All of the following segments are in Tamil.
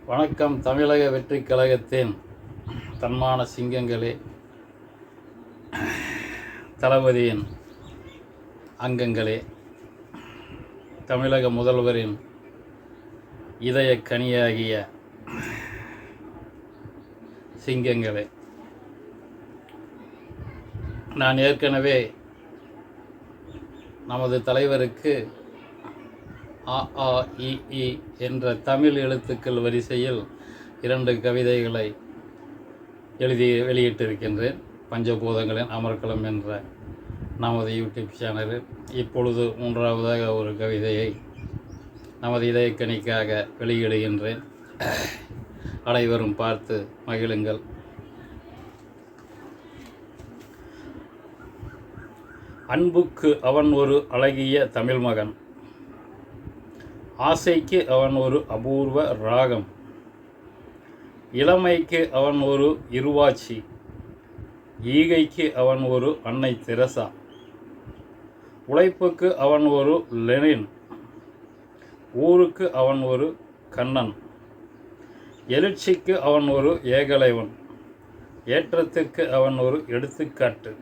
வணக்கம். தமிழக வெற்றி கழகத்தின் தன்மான சிங்கங்களே, தளபதியின் அங்கங்களே, தமிழக முதல்வரின் இதய கனியாகிய சிங்கங்களே, நான் ஏற்கனவே நமது தலைவருக்கு அ ஆ இ ஈ என்ற தமிழ் எழுத்துக்கள் வரிசையில் 2 கவிதைகளை எழுதி வெளியிட்டிருக்கின்றேன். பஞ்சபூதங்களின் அமர்க்களம் என்ற நமது யூடியூப் சேனலில் இப்பொழுது 3வதாக ஒரு கவிதையை நமது இதயக்கணிக்காக வெளியிடுகின்றேன். அனைவரும் பார்த்து மகிழுங்கள். அன்புக்கு அவன் ஒரு அழகிய தமிழ் மகன், ஆசைக்கு அவன் ஒரு அபூர்வ ராகம், இளமைக்கு அவன் ஒரு இருவாச்சி, ஈகைக்கு அவன் ஒரு அன்னை தெரசா, உழைப்புக்கு அவன் ஒரு லெனின், ஊருக்கு அவன் ஒரு கண்ணன், எழுச்சிக்கு அவன் ஒரு ஏகலைவன், ஏற்றத்துக்கு அவன் ஒரு எடுத்துக்காட்டு,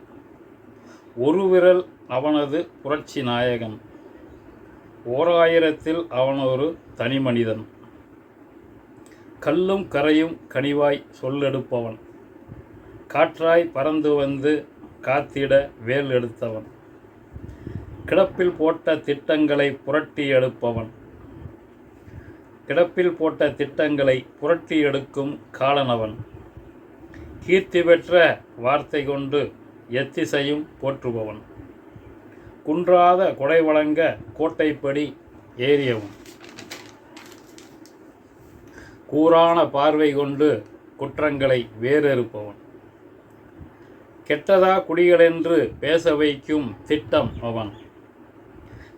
ஒரு விரல் அவனது புரட்சி நாயகன், 1000ல் அவன் ஒரு தனி மனிதன், கல்லும் கரையும் கனிவாய் சொல்லெடுப்பவன், காற்றாய் பறந்து வந்து காத்திட வேல் எடுத்தவன், கிடப்பில் போட்ட திட்டங்களை புரட்டி எடுப்பவன், கிடப்பில் போட்ட திட்டங்களை புரட்டி எடுக்கும் காலனவன், கீர்த்தி பெற்ற வார்த்தை கொண்டு எத்திசையும் போற்றுபவன், குன்றாத கொடை வழங்க கோட்டைப்படி ஏறியவன், கூரான பார்வை கொண்டு குற்றங்களை வேறறுப்பவன், கெட்டதா குடிகளென்று பேச வைக்கும் திட்டம் அவன்,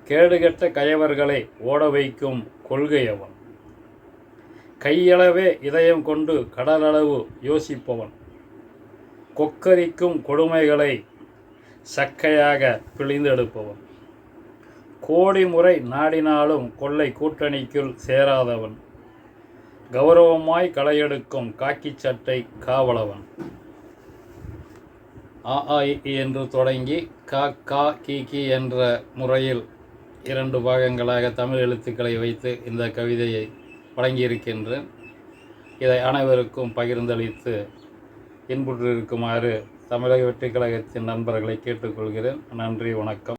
கேடுகெட்ட கயவர்களை ஓட வைக்கும் கொள்கை அவன், கையளவே இதயம் கொண்டு கடலளவு யோசிப்பவன், கொக்கரிக்கும் கொடுமைகளை சக்கையாக பிழிந்தெடுப்பவன், கோடி முறை நாடினாலும் கொள்ளை கூட்டணிக்குள் சேராதவன், கௌரவமாய் களையெடுக்கும் காக்கி சட்டை காவலவன். அ ஆ இ என்று தொடங்கி க கா கி கி என்ற முறையில் 2 பாகங்களாக தமிழ் எழுத்துக்களை வைத்து இந்த கவிதையை வழங்கியிருக்கின்றேன். இதை அனைவருக்கும் பகிர்ந்தளித்து இன்புற்றிருக்குமாறு தமிழக வெற்றி கழகத்தின் நண்பர்களை கேட்டுக்கொள்கிறேன். நன்றி, வணக்கம்.